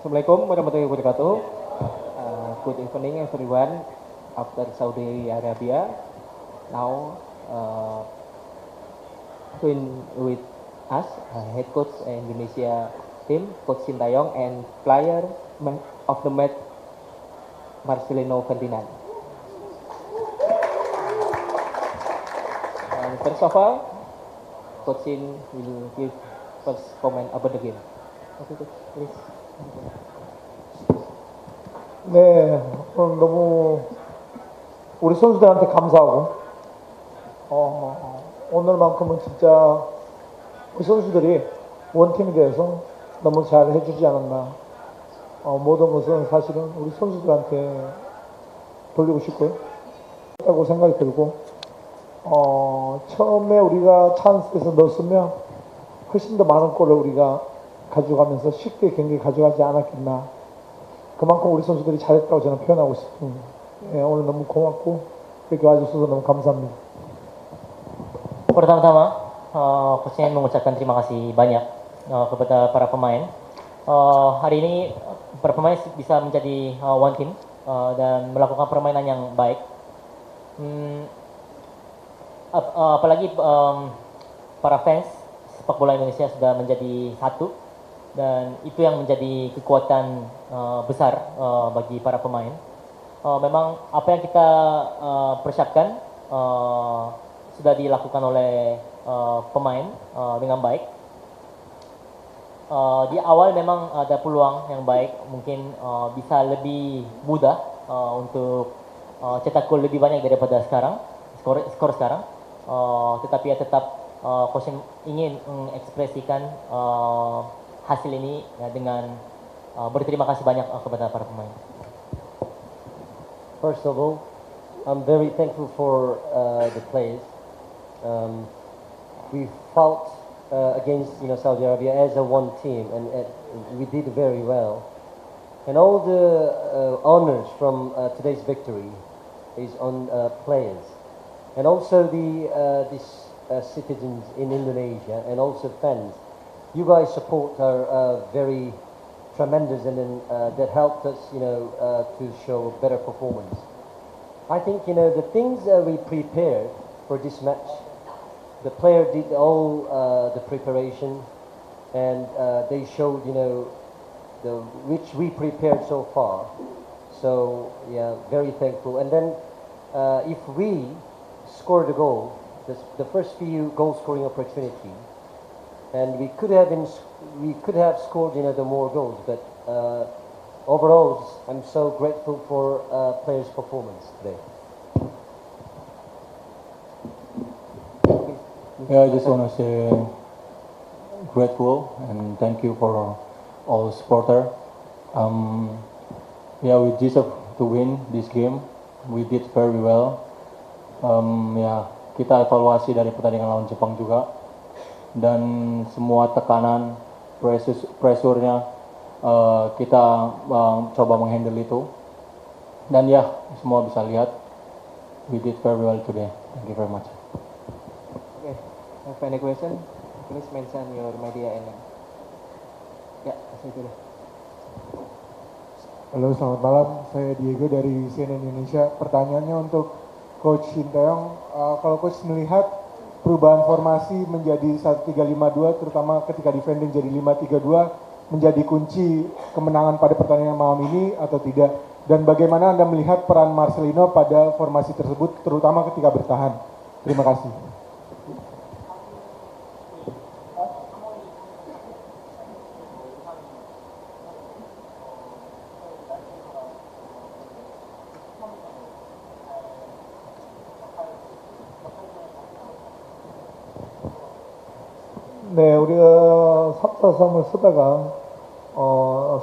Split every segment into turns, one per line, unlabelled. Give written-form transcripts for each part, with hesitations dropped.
Assalamualaikum warahmatullahi wabarakatuh. Good evening everyone. After Saudi Arabia, now join with us, head coach Indonesia team, Coach Sintayong, and player of the match, Marcelino Ferdinand. First of all, Coach Sin will give first comment about the game. Okay, Coach, please.
네, 오늘 너무 우리 선수들한테 감사하고 오늘만큼은 진짜 우리 선수들이 원팀이 돼서 너무 잘 해주지 않았나. 모든 것은 사실은 우리 선수들한테 돌리고 싶고요. 라고 생각이 들고 처음에 우리가 찬스에서 넣었으면 훨씬 더 많은 골을 우리가 가져가면서 쉽게 경기 가져가지 않았겠나. 그만큼 우리 선수들이 잘했다고 저는 표현하고 싶습니다. 예, 오늘 너무 고맙고 이렇게 와주셔서 너무 감사합니다.
Pertama-tama, Coach ingin mengucapkan terima kasih banyak kepada para pemain. Hari ini para pemain bisa menjadi one team dan melakukan permainan yang baik. Apalagi para fans sepak bola Indonesia sudah menjadi satu. Dan itu yang menjadi kekuatan besar bagi para pemain. Memang apa yang kita persiapkan sudah dilakukan oleh pemain dengan baik. Di awal memang ada peluang yang baik, mungkin bisa lebih mudah untuk cetak gol lebih banyak daripada sekarang, skor sekarang. Tetapi ya tetap coach ingin mengekspresikan hasil ini ya, dengan berterima kasih banyak kepada para pemain.
First of all, I'm very thankful for the players. We fought against Saudi Arabia as a one team, and we did very well. And all the honors from today's victory is on players, and also these citizens in Indonesia, and also fans. You guys' support are very tremendous, and then that helped us, to show better performance. I think the things that we prepared for this match, the player did all the preparation, and they showed which we prepared so far. So yeah, very thankful. And then if we scored a goal, the first few goal scoring opportunity. And we could have scored the more goals, but overall I'm so grateful for players' performance today.
Yeah, I just want to say grateful and thank you for all supporter. Yeah, we deserve to win this game. We did very well. Ya, kita evaluasi dari pertandingan lawan Jepang juga. Dan semua tekanan, pressure-nya kita coba menghandle itu. Dan ya, semua bisa lihat, we did very well today. Thank you very much.
Okay, have any question? Please mention your media and ya, saya dulu.
Halo, selamat malam. Saya Diego dari CNN Indonesia. Pertanyaannya untuk Coach Sintayong. Kalau Coach melihat perubahan formasi menjadi 1-3-5-2, terutama ketika defending jadi 5-3-2, menjadi kunci kemenangan pada pertandingan malam ini atau tidak? Dan bagaimana Anda melihat peran Marcelino pada formasi tersebut, terutama ketika bertahan? Terima kasih. 네, 우리가 3-4-3을 쓰다가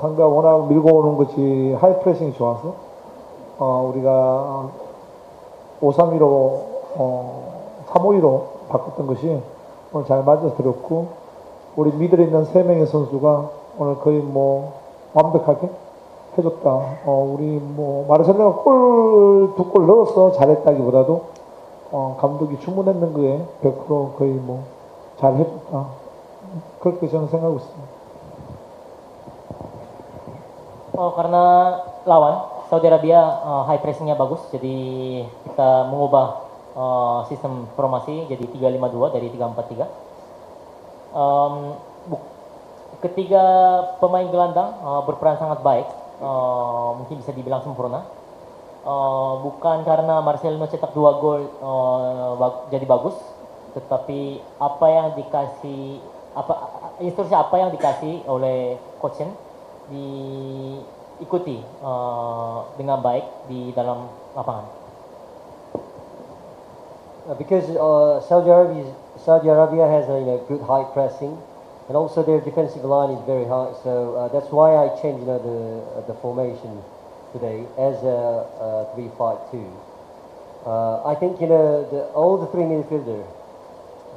상대가 워낙 밀고 오는 것이 하이 프레싱이 좋아서 우리가 5-3-2로 3-5-2로 바꿨던 것이 오늘 잘 맞아들었고, 우리 미들에 있는 3명의 선수가 오늘 거의 뭐 완벽하게 해줬다. 우리 뭐 마르셀로가 2골 넣어서 잘했다기보다도 감독이 주문했는 거에 100% 거의 뭐 잘해줬다. 그렇게 저는 생각하고 있습니다.
Oh, karena lawan Saudi Arabia high pressingnya bagus, jadi kita mengubah sistem formasi jadi 3-5-2 dari 3-4-3. Ketiga pemain gelandang berperan sangat baik, mungkin bisa dibilang sempurna. Bukan karena Marcelino cetak 2 gol jadi bagus, tetapi instruksi apa yang dikasih oleh coach Shin diikuti dengan baik di dalam lapangan.
Because Saudi Arabia has a good high pressing, and also their defensive line is very high. So that's why I changed the formation today as a 3-5-2. I think all the three midfielders,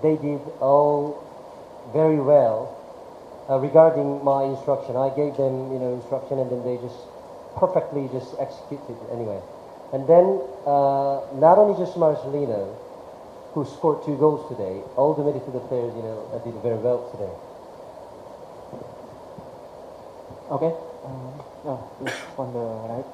they did all very well regarding my instruction. I gave them instruction, and then they just perfectly just executed anyway. And then not only just Marcelino, who scored 2 goals today, all the midfield players did very well today.
Okay. Please on the right.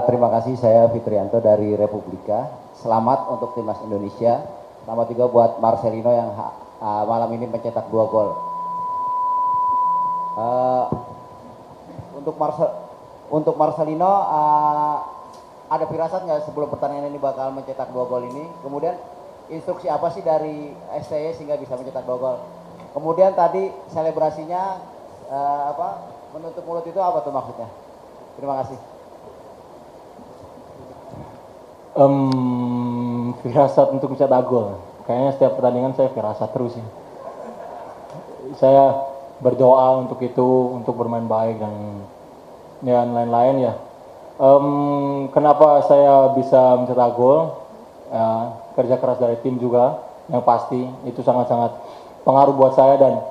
Terima kasih, saya Fitrianto dari Republika. Selamat untuk timnas Indonesia. Selamat juga buat Marcelino yang malam ini mencetak 2 gol. Untuk Marcelino, ada firasat nggak sebelum pertandingan ini bakal mencetak 2 gol ini? Kemudian instruksi apa sih dari STY sehingga bisa mencetak 2 gol? Kemudian tadi selebrasinya menutup mulut itu apa tuh maksudnya? Terima kasih.
Firasat untuk mencetak gol. Kayaknya setiap pertandingan saya firasat terus ya. Saya berdoa untuk itu, untuk bermain baik dan lain-lain ya. Kenapa saya bisa mencetak gol? Kerja keras dari tim juga, yang pasti itu sangat-sangat pengaruh buat saya, dan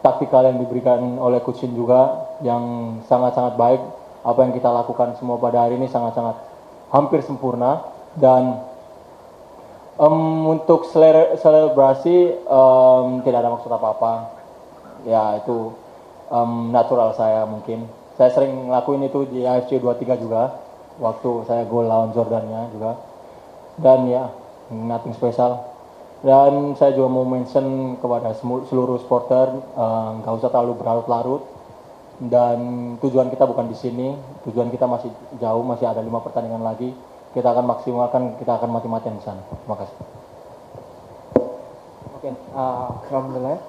taktikal yang diberikan oleh Coach Shin juga yang sangat-sangat baik. Apa yang kita lakukan semua pada hari ini sangat-sangat hampir sempurna, dan untuk selebrasi tidak ada maksud apa-apa. Ya itu natural saya mungkin. Saya sering ngelakuin itu di AFC 23 juga, waktu saya gol lawan Jordania juga. Dan ya, nothing special. Dan saya juga mau mention kepada seluruh supporter, nggak usah terlalu berlarut-larut. Dan tujuan kita bukan di sini, tujuan kita masih jauh, masih ada 5 pertandingan lagi. Kita akan maksimalkan, kita akan mati-matian di sana. Terima kasih.
Okay. From the left.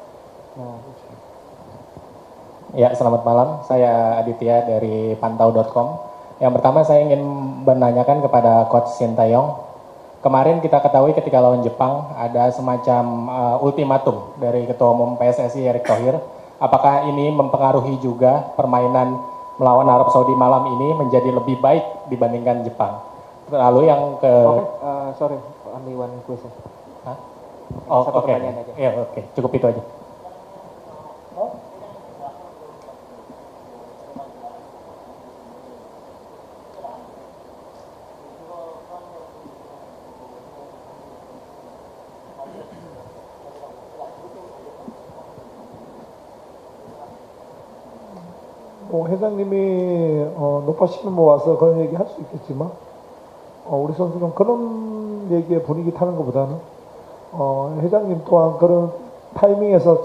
Ya, selamat malam. Saya Aditya dari pantau.com. Yang pertama saya ingin menanyakan kepada Coach Sintayong. Kemarin kita ketahui ketika lawan Jepang ada semacam ultimatum dari Ketua Umum PSSI Erick Thohir. Apakah ini mempengaruhi juga permainan melawan Arab Saudi malam ini menjadi lebih baik dibandingkan Jepang? Lalu yang ke...
Sorry, only one question.
Hah? Oh,
Satu
oke.
pertanyaan aja.
Ya, oke. Cukup itu aja.
회장님이 높아시는 모아서 그런 얘기 할 수 있겠지만 우리 선수는 그런 얘기에 분위기 타는 것보다는 회장님 또한 그런 타이밍에서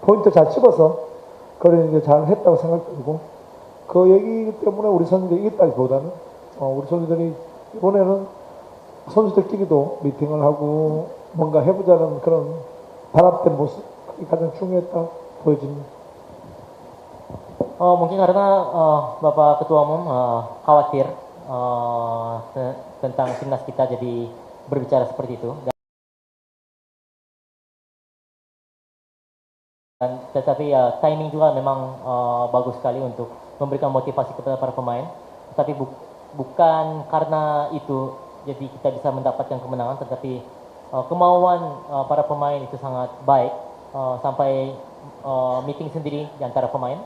포인트 잘 집어서 그런 얘기 잘 했다고 생각되고 그 얘기 때문에 우리 선수들이 이겼다기보다는 우리 선수들이 이번에는 선수들끼리도 미팅을 하고 뭔가 해보자는 그런 단합된 모습 그게 가장 중요했다 보여집니다.
Mungkin karena Bapak Ketua Umum khawatir tentang timnas kita, jadi berbicara seperti itu. Tetapi timing juga memang bagus sekali untuk memberikan motivasi kepada para pemain. Tetapi bukan karena itu jadi kita bisa mendapatkan kemenangan, tetapi kemauan para pemain itu sangat baik sampai meeting sendiri di antara pemain.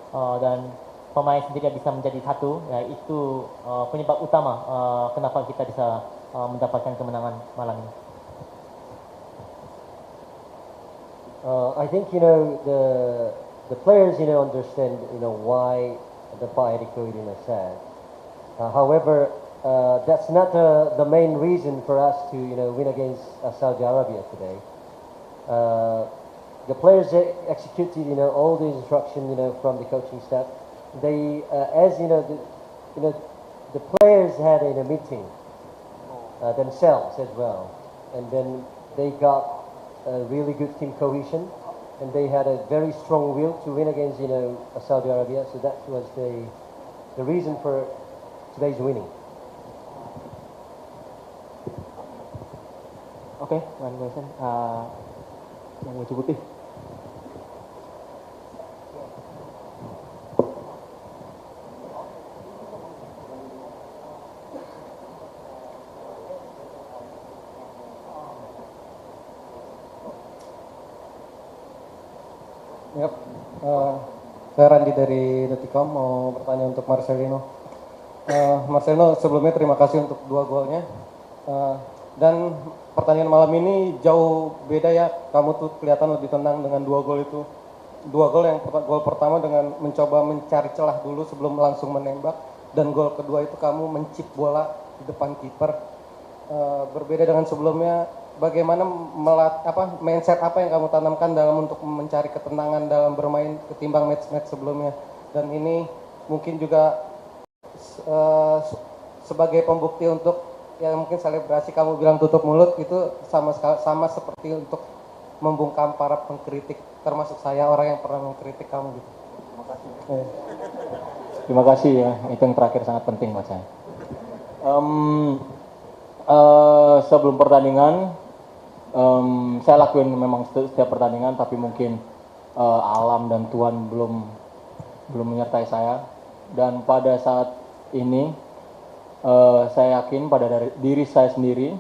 Dan pemain sendiri bisa menjadi satu, ya itu penyebab utama kenapa kita bisa mendapatkan kemenangan malam ini.
I think the players understand why the Pak Erick Thohir said. However, that's not the main reason for us to win against Saudi Arabia today. The players executed all the instruction from the coaching staff. They as the players had a meeting themselves as well, and then they got a really good team cohesion, and they had a very strong will to win against Saudi Arabia. So that was the reason for today's winning.
Okay, one question. Yang baju putih.
Yap, saya Randi dari Detikam mau bertanya untuk Marcelino. Marcelino, sebelumnya terima kasih untuk 2 golnya. Dan pertandingan malam ini jauh beda ya, kamu tuh kelihatan lebih tenang dengan 2 gol itu. 2 gol, yang gol pertama dengan mencoba mencari celah dulu sebelum langsung menembak, dan gol kedua itu kamu mencip bola di depan kiper. Berbeda dengan sebelumnya, bagaimana mindset apa yang kamu tanamkan dalam untuk mencari ketenangan dalam bermain ketimbang match-match sebelumnya, dan ini mungkin juga sebagai pembukti untuk ya mungkin selebrasi kamu bilang tutup mulut itu sama seperti untuk membungkam para pengkritik, termasuk saya orang yang pernah mengkritik kamu gitu. Terima kasih.
Terima kasih ya, itu yang terakhir sangat penting buat saya. Sebelum pertandingan saya lakuin memang setiap pertandingan, tapi mungkin alam dan Tuhan belum menyertai saya, dan pada saat ini saya yakin pada diri saya sendiri,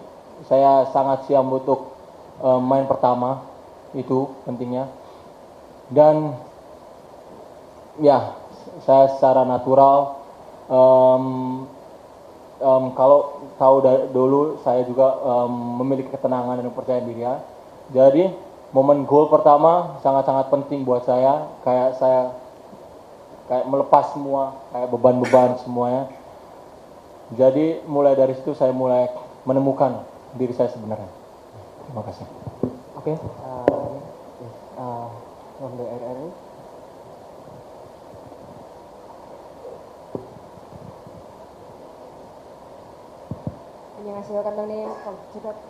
saya sangat siap untuk main pertama, itu pentingnya. Dan ya, saya secara natural kalau tahu dulu saya juga memiliki ketenangan dan kepercayaan diri ya. Jadi momen gol pertama sangat-sangat penting buat saya, kayak melepas semua, kayak beban-beban semuanya. Jadi mulai dari situ saya mulai menemukan diri saya sebenarnya. Terima kasih.
Oke, from the RRI.
안녕하세요, 감독님.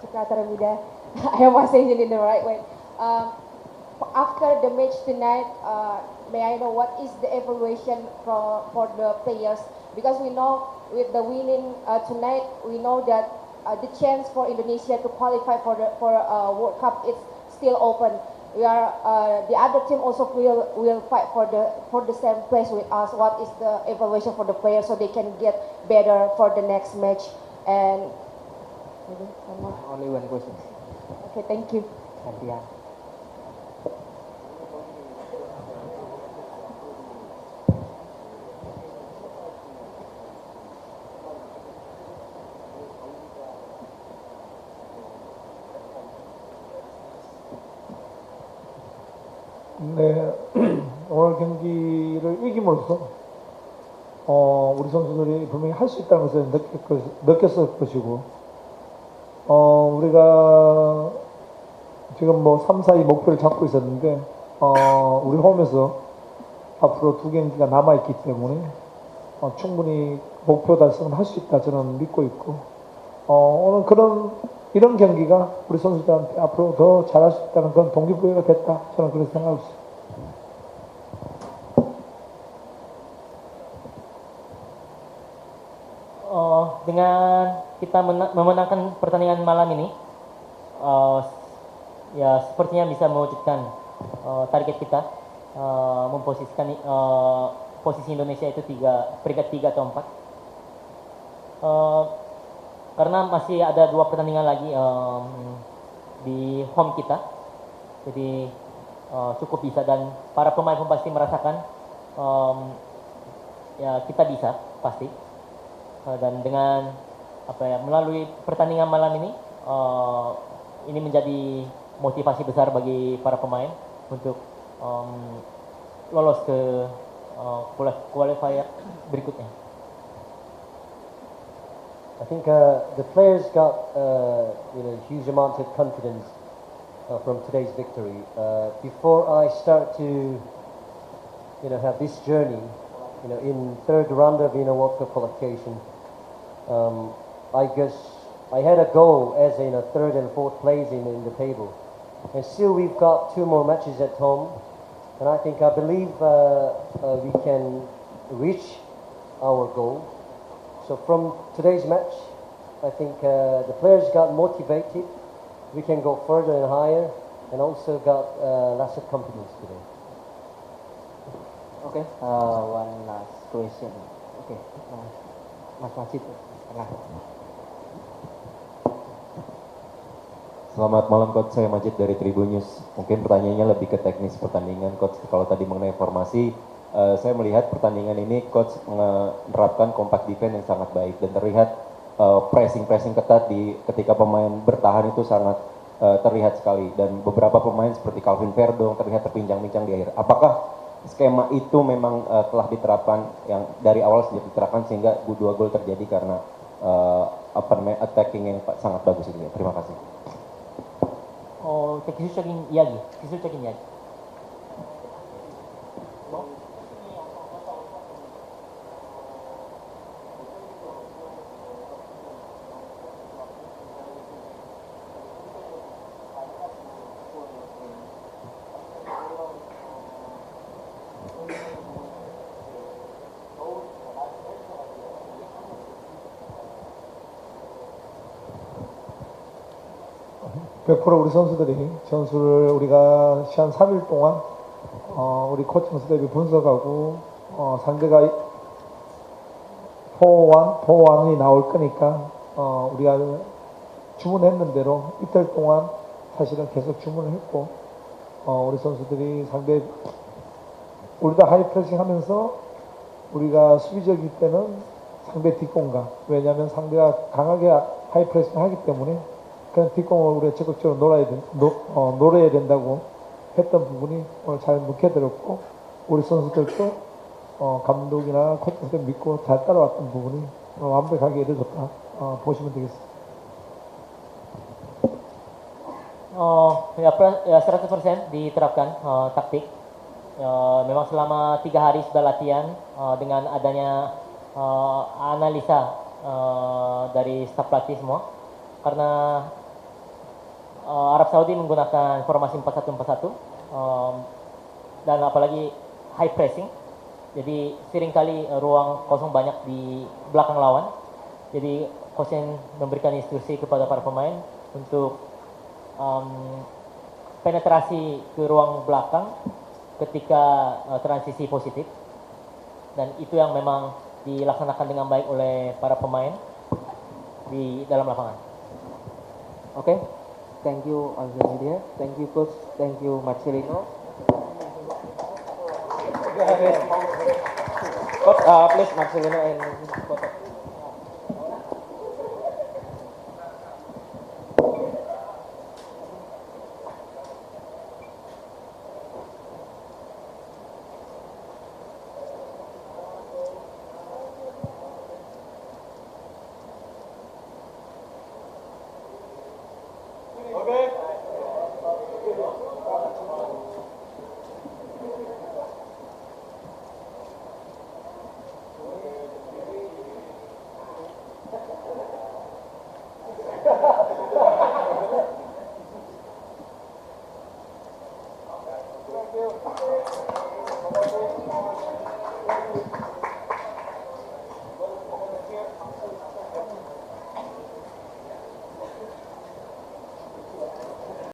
제가 terlebih I am saying it in the right way. After the match tonight, may I know what is the evaluation for the players? Because we know with the winning tonight, we know that the chance for Indonesia to qualify for World Cup is still open. We are the other team also will fight for the same place with us. What is the evaluation for the players so they can get better for the next match? And maybe one more.
Only one question.
Okay, thank you.
Gantian.
네, 오늘 경기를 이김으로써 우리 선수들이 분명히 할 수 있다는 것을 느꼈을 것이고, 우리가 지금 뭐 3, 4위 목표를 잡고 있었는데, 우리 홈에서 앞으로 2경기가 남아있기 때문에 충분히 목표 달성을 할 수 있다 저는 믿고 있고, 오늘 이런 경기가 우리 선수들한테 앞으로 더 잘할 수 있다는 그런 동기부여가 됐다 저는 그렇게 생각하고 있습니다.
Dengan kita memenangkan pertandingan malam ini, ya sepertinya bisa mewujudkan target kita, memposisikan posisi Indonesia itu peringkat 3 atau 4. Karena masih ada 2 pertandingan lagi di home kita, jadi cukup bisa, dan para pemain pun pasti merasakan ya kita bisa pasti. Dan dengan melalui pertandingan malam ini menjadi motivasi besar bagi para pemain untuk lolos ke qualifier berikutnya.
I think the players got huge amount of confidence from today's victory. Before I start to have this journey, in third round of World Cup qualification, I guess I had a goal as third and fourth place in the table, and still we've got 2 more matches at home, and I believe we can reach our goal. So from today's match, I think the players got motivated. We can go further and higher, and also got lots of confidence today.
Okay, one last question. Okay, Mas Majid, tengah.
Selamat malam Coach, saya Majid dari Tribun News. Mungkin pertanyaannya lebih ke teknis pertandingan Coach. Kalau tadi mengenai formasi, saya melihat pertandingan ini Coach menerapkan compact defense yang sangat baik dan terlihat pressing ketat ketika pemain bertahan itu sangat terlihat sekali, dan beberapa pemain seperti Calvin Verdong terlihat terpincang-pincang di akhir. Apakah skema itu memang telah diterapkan yang dari awal sejak diterapkan sehingga 2 gol terjadi karena attacking yang sangat bagus itu ya? Terima kasih.
기술적인 이야기.
우리 선수들이 전술을 우리가 한 3일 동안 우리 코칭 스텝이 분석하고 상대가 4-1이 나올 거니까 우리가 주문했는 대로 이틀 동안 사실은 계속 주문을 했고 우리 선수들이 우리도 하이프레싱 하면서 우리가 수비적일 때는 상대 뒷공간, 왜냐하면 상대가 강하게 하이프레싱 하기 때문에 그냥 뒷공을 우리가 적극적으로 노려야 된다고 했던 부분이 오늘 잘 묵혀들었고, 우리 선수들도 감독이나 코치를 믿고 잘 따라왔던 부분이 완벽하게 이루어졌다 보시면 되겠습니다.
Ya 100% diterapkan taktik. Memang selama 3 hari sudah latihan dengan adanya analisa dari staf pelatih semua, karena Arab Saudi menggunakan formasi 4-1-4-1 dan apalagi high pressing, jadi seringkali ruang kosong banyak di belakang lawan. Jadi coach memberikan instruksi kepada para pemain untuk penetrasi ke ruang belakang ketika transisi positif, dan itu yang memang dilaksanakan dengan baik oleh para pemain di dalam lapangan.
Okay, thank you all the media, thank you coach, thank you Marcelino. Coach, please Marcelino and photo.
Okay.